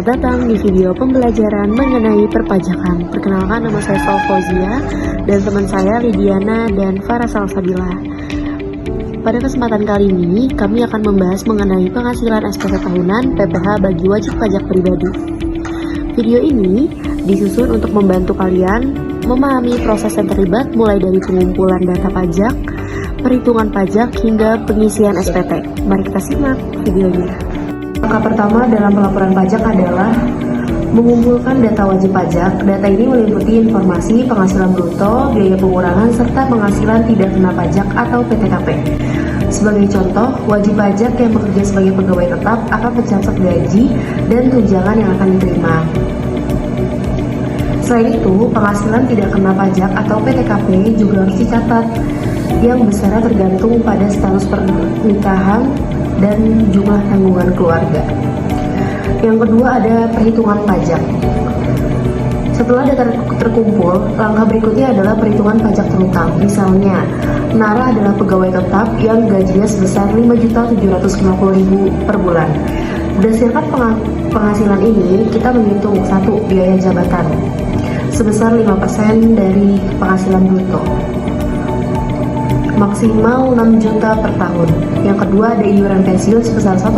Selamat datang di video pembelajaran mengenai perpajakan. Perkenalkan, nama saya Fauzia dan teman saya Lidiana dan Farah Salsabila. Pada kesempatan kali ini, kami akan membahas mengenai penghasilan SPT tahunan PPh bagi wajib pajak pribadi. Video ini disusun untuk membantu kalian memahami proses yang terlibat mulai dari pengumpulan data pajak, perhitungan pajak, hingga pengisian SPT. Mari kita simak videonya. Langkah pertama dalam pelaporan pajak adalah mengumpulkan data wajib pajak. Data ini meliputi informasi penghasilan bruto, biaya pengurangan, serta penghasilan tidak kena pajak atau PTKP. Sebagai contoh, wajib pajak yang bekerja sebagai pegawai tetap akan mencatat gaji dan tunjangan yang akan diterima. Selain itu, penghasilan tidak kena pajak atau PTKP juga harus dicatat, yang besarnya tergantung pada status pernikahan dan jumlah tanggungan keluarga. Yang kedua ada perhitungan pajak. Setelah data terkumpul, langkah berikutnya adalah perhitungan pajak terutang. Misalnya, Nara adalah pegawai tetap yang gajinya sebesar 5.750.000 per bulan. Berdasarkan penghasilan ini, kita menghitung satu, biaya jabatan sebesar 5% dari penghasilan bruto, maksimal 6 juta per tahun. Yang kedua ada iuran pensiun sebesar 1%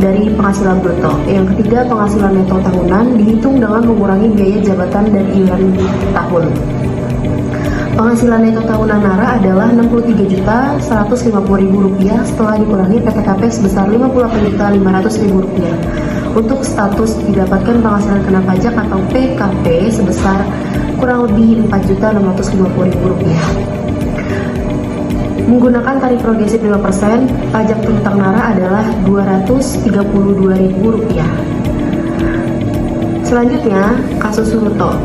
dari penghasilan bruto. Yang ketiga, penghasilan neto tahunan dihitung dengan mengurangi biaya jabatan dan iuran tahun. Penghasilan neto tahunan Nara adalah Rp63.150.000 setelah dikurangi PTKP sebesar Rp58.500.000. Untuk status didapatkan penghasilan kena pajak atau PKP sebesar kurang lebih Rp4.650.000. Menggunakan tarif progresif 5%, pajak terutang Nara adalah Rp232.000. Selanjutnya, kasus Suruto.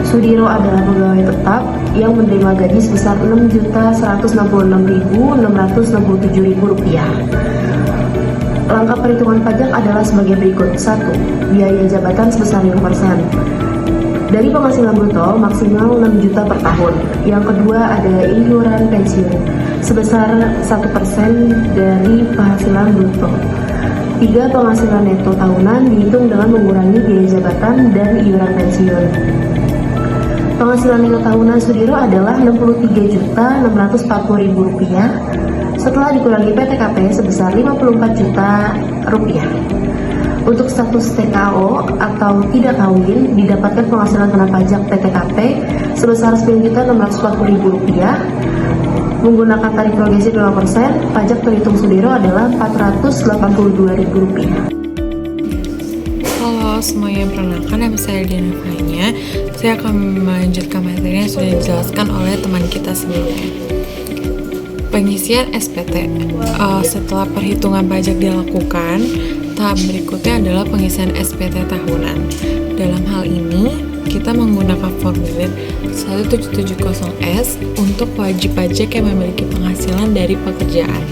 Sudiro adalah pegawai tetap yang menerima gaji sebesar Rp6.166.667.000. Langkah perhitungan pajak adalah sebagai berikut. 1. Biaya jabatan sebesar 5%. Dari penghasilan bruto maksimal 6 juta per tahun. Yang kedua ada iuran pensiun sebesar 1% dari penghasilan bruto. 3. Penghasilan neto tahunan dihitung dengan mengurangi biaya jabatan dan iuran pensiun. Penghasilan neto tahunan Sudiro adalah Rp64.640.000 setelah dikurangi PTKP sebesar Rp54 juta. Untuk status TKO atau tidak kawin, didapatkan penghasilan kena pajak PTKP sebesar Rp10.640.000. Menggunakan tarif progresif 5%, pajak terhitung Sudiro adalah Rp482.000. Halo semuanya, perkenalkan nama saya Diana Fanya. Saya akan melanjutkan materi yang sudah dijelaskan oleh teman kita sebelumnya. Pengisian SPT. Setelah perhitungan pajak dilakukan, tahap berikutnya adalah pengisian SPT tahunan. Dalam hal ini, kita menggunakan formulir 1770S untuk wajib pajak yang memiliki penghasilan dari pekerjaan.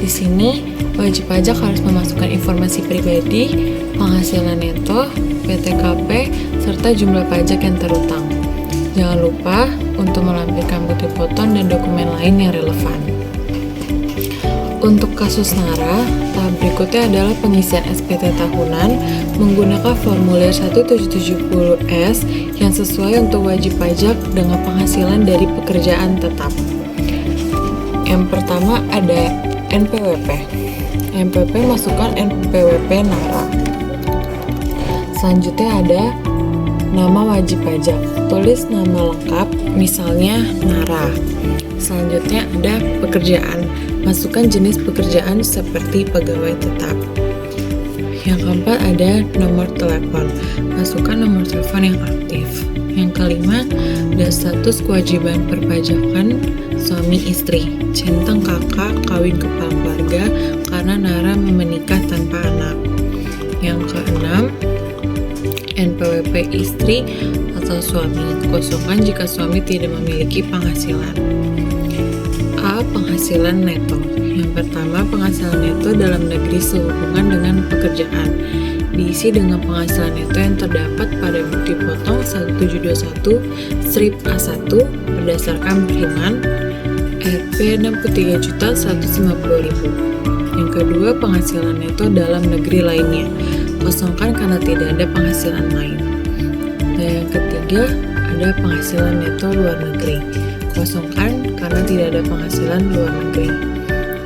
Di sini, wajib pajak harus memasukkan informasi pribadi, penghasilan neto, PTKP, serta jumlah pajak yang terutang. Jangan lupa untuk melampirkan bukti foto dan dokumen lain yang relevan. Untuk kasus Nara, tahap berikutnya adalah pengisian SPT tahunan menggunakan formulir 1770S yang sesuai untuk wajib pajak dengan penghasilan dari pekerjaan tetap. Yang pertama ada NPWP. NPWP masukkan NPWP Nara. Selanjutnya ada nama wajib pajak. Tulis nama lengkap, misalnya Nara. Selanjutnya ada pekerjaan. Masukkan jenis pekerjaan seperti pegawai tetap. Yang keempat ada nomor telepon. Masukkan nomor telepon yang aktif. Yang kelima ada status kewajiban perpajakan suami istri. Centang kakak kawin kepala keluarga karena Nara menikah tanpa anak. Yang keenam NPWP istri atau suami. Kosongkan jika suami tidak memiliki penghasilan. A. Penghasilan neto. Yang pertama, penghasilan neto dalam negeri sehubungan dengan pekerjaan. Diisi dengan penghasilan neto yang terdapat pada bukti potong 1721 strip A1 berdasarkan perhitungan Rp 63.150.000. Yang kedua, penghasilan neto dalam negeri lainnya. kosongkan karena tidak ada penghasilan lain. Dan yang ketiga, ada penghasilan neto luar negeri. Kosongkan karena tidak ada penghasilan luar negeri.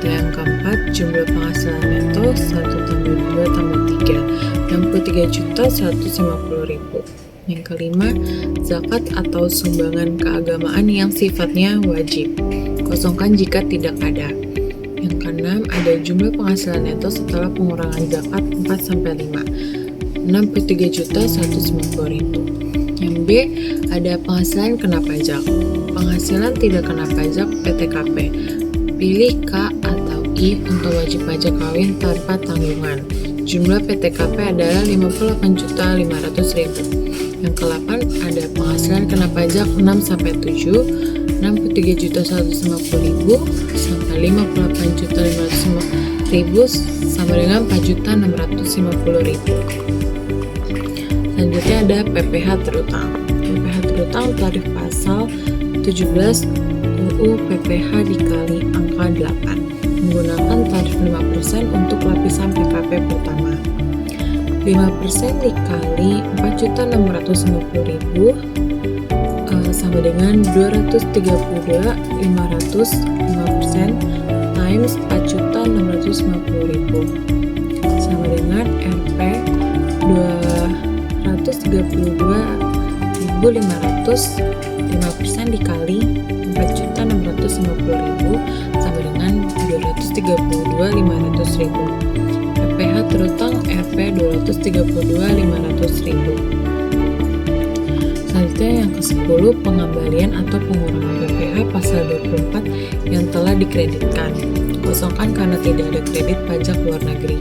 Dan yang keempat, jumlah penghasilan neto 1 tambah 2 tambah 3, 63.150.000. Yang kelima, zakat atau sumbangan keagamaan yang sifatnya wajib. Kosongkan jika tidak ada. Yang keenam, ada jumlah penghasilan neto setelah pengurangan zakat 4-5, 63.150.000. Yang B, ada penghasilan kena pajak. Penghasilan tidak kena pajak PTKP. Pilih K atau I untuk wajib pajak kawin tanpa tanggungan. Jumlah PTKP adalah 58.500.000. Yang ke-8 ada penghasilan kena pajak 6-7, 63.150.000 sampai 58.500.000 sama dengan 4.650.000. Selanjutnya ada PPh terutang. PPh terutang tarif pasal 17 UU PPh dikali angka 8 menggunakan tarif 5% untuk lapisan PKP pertama. 5% dikali 4.650.000 sama dengan 232.500, 5% times 4.650.000 sama dengan Rp 232.500, 5% dikali 4.650.000 sama dengan 232.500.000. PPh terutang Rp 232.500.000. Selanjutnya yang ke-10, pengembalian atau pengurangan PPh pasal 24 yang telah dikreditkan. Kosongkan karena tidak ada kredit pajak luar negeri.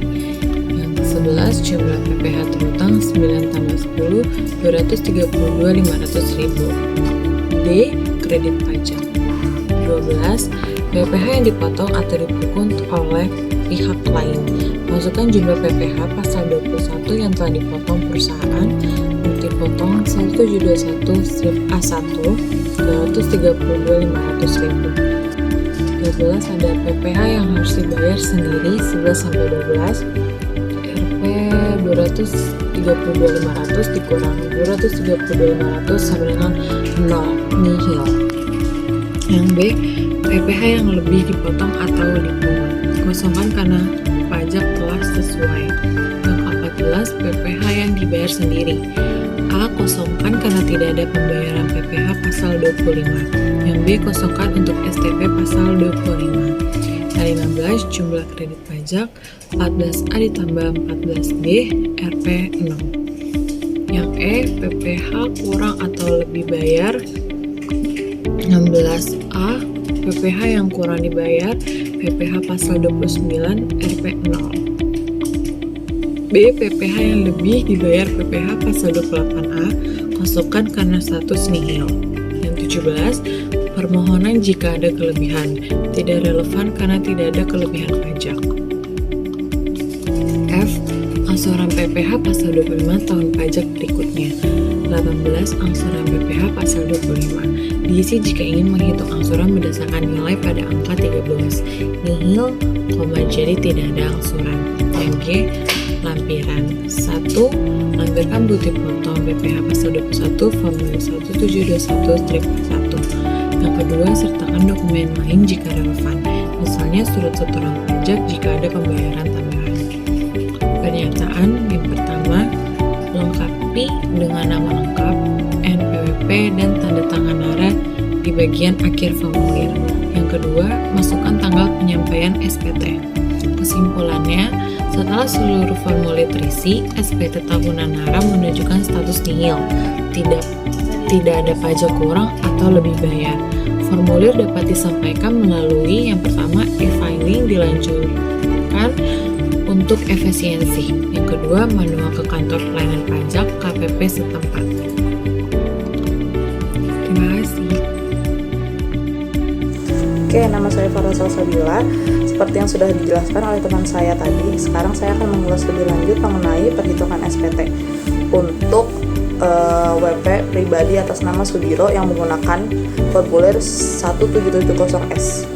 Yang ke-11, jumlah PPh terutang 9 tambah 10, 232.500.000. D, kredit pajak. 12, PPh yang dipotong atau dipukul oleh pihak lain. Masukkan jumlah PPh pasal 21 yang telah dipotong perusahaan dipotong 1721 A1 232.500.000. 12 ada PPh yang harus dibayar sendiri 11-12 Rp 232.500 dikurangi 232.500 sama dengan 0 nihil. Yang B, PPh yang lebih dipotong atau dipungut. Kosongkan karena pajak telah sesuai. Yang ke-14, PPh yang dibayar sendiri. A, kosongkan karena tidak ada pembayaran PPh pasal 25. Yang B, kosongkan untuk STP pasal 25. Yang 15, jumlah kredit pajak 14A ditambah 14B Rp 6. Yang E, PPh kurang atau lebih bayar 16A, PPh yang kurang dibayar PPh pasal 29 Rp 0. B, PPh yang lebih dibayar PPh pasal 28A, kosongkan karena status nihil. Yang 17, permohonan jika ada kelebihan, tidak relevan karena tidak ada kelebihan pajak. F, angsuran PPh pasal 25 tahun pajak berikutnya. 18, angsuran PPh pasal 25. Diisi jika ingin menghitung angsuran berdasarkan nilai pada angka 13. Nihil, jadi tidak ada angsuran. Yang G, lampiran. 1. Lampirkan bukti potong PPh pasal 21 formulir 1721-1. Yang kedua, sertakan dokumen lain jika relevan. Misalnya surat setoran pajak jika ada pembayaran tambahan. Pernyataan yang pertama, lengkapi dengan nama lengkap, NPWP, dan tanda tangan NARA di bagian akhir formulir. Yang kedua, masukkan tanggal penyampaian SPT. Kesimpulannya, setelah seluruh formulir terisi, SPT tahunan NARA menunjukkan status nihil, tidak ada pajak kurang atau lebih bayar. Formulir dapat disampaikan melalui yang pertama, e-filing dilanjutkan untuk efisiensi. Yang kedua, manual ke kantor pelayanan pajak KPP setempat. Terima kasih. Oke, nama saya Farah Salsabila. Seperti yang sudah dijelaskan oleh teman saya tadi, sekarang saya akan mengulas lebih lanjut mengenai perhitungan SPT untuk WP pribadi atas nama Sudiro yang menggunakan formulir 1770S.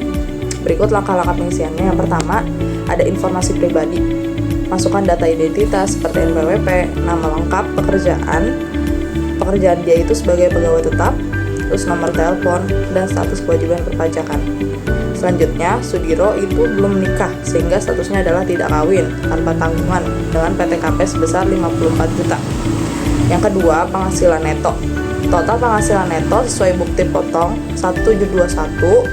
Berikut langkah-langkah pengisiannya. Yang pertama, ada informasi pribadi. Masukkan data identitas seperti NPWP, nama lengkap, pekerjaan dia itu sebagai pegawai tetap, terus nomor telepon, dan status kewajiban perpajakan. Selanjutnya, Sudiro itu belum menikah sehingga statusnya adalah tidak kawin tanpa tanggungan dengan PTKP sebesar 54 juta. Yang kedua, penghasilan neto. Total penghasilan neto sesuai bukti potong 1721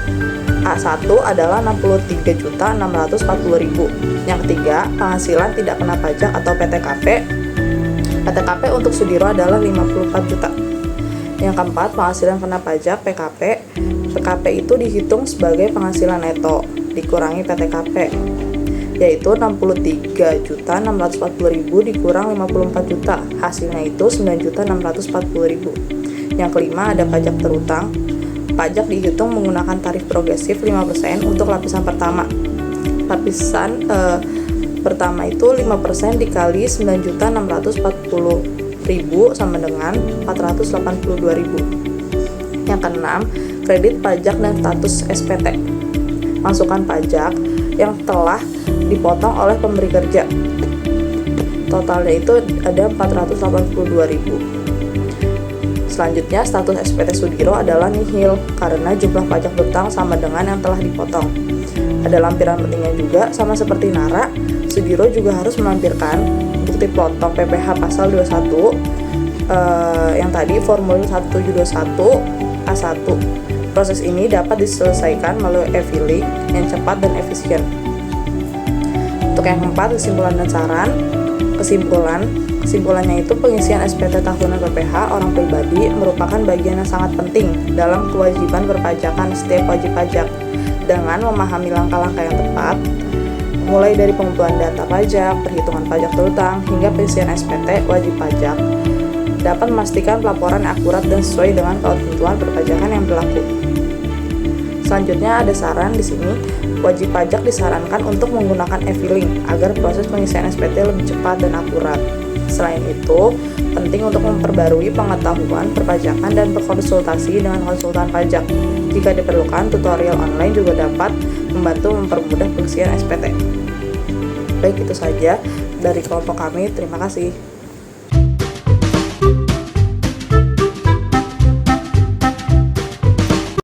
A1 adalah 63.640.000. Yang ketiga, penghasilan tidak kena pajak atau PTKP. PTKP untuk Sudiro adalah 54 juta. Yang keempat, penghasilan kena pajak PKP. PKP itu dihitung sebagai penghasilan neto dikurangi PTKP, yaitu 63.640.000 dikurang 54 juta. Hasilnya itu 9.640.000. Yang kelima, ada pajak terutang. Pajak dihitung menggunakan tarif progresif 5% untuk lapisan pertama. Lapisan pertama itu 5% dikali 9.640.000 sama dengan 482.000. Yang keenam, kredit pajak dan status SPT. Masukan pajak yang telah dipotong oleh pemberi kerja. Totalnya itu ada 482.000. Selanjutnya, status SPT Sudiro adalah nihil karena jumlah pajak berutang sama dengan yang telah dipotong. Ada lampiran pentingnya juga, sama seperti Nara, Sudiro juga harus melampirkan bukti potong PPh pasal 21 yang tadi formulir 1721 A1. Proses ini dapat diselesaikan melalui e-filing yang cepat dan efisien. Untuk yang keempat, kesimpulan dan saran. Kesimpulannya itu pengisian SPT tahunan PPh orang pribadi merupakan bagian yang sangat penting dalam kewajiban berpajakan setiap wajib pajak. Dengan memahami langkah-langkah yang tepat, mulai dari pengumpulan data pajak, perhitungan pajak terutang, hingga pengisian SPT wajib pajak, dapat memastikan pelaporan akurat dan sesuai dengan ketentuan perpajakan yang berlaku. Selanjutnya ada saran di sini, wajib pajak disarankan untuk menggunakan e-filing agar proses pengisian SPT lebih cepat dan akurat. Selain itu, penting untuk memperbarui pengetahuan perpajakan dan berkonsultasi dengan konsultan pajak. Jika diperlukan, tutorial online juga dapat membantu mempermudah pengisian SPT. Baik, itu saja dari kelompok kami. Terima kasih.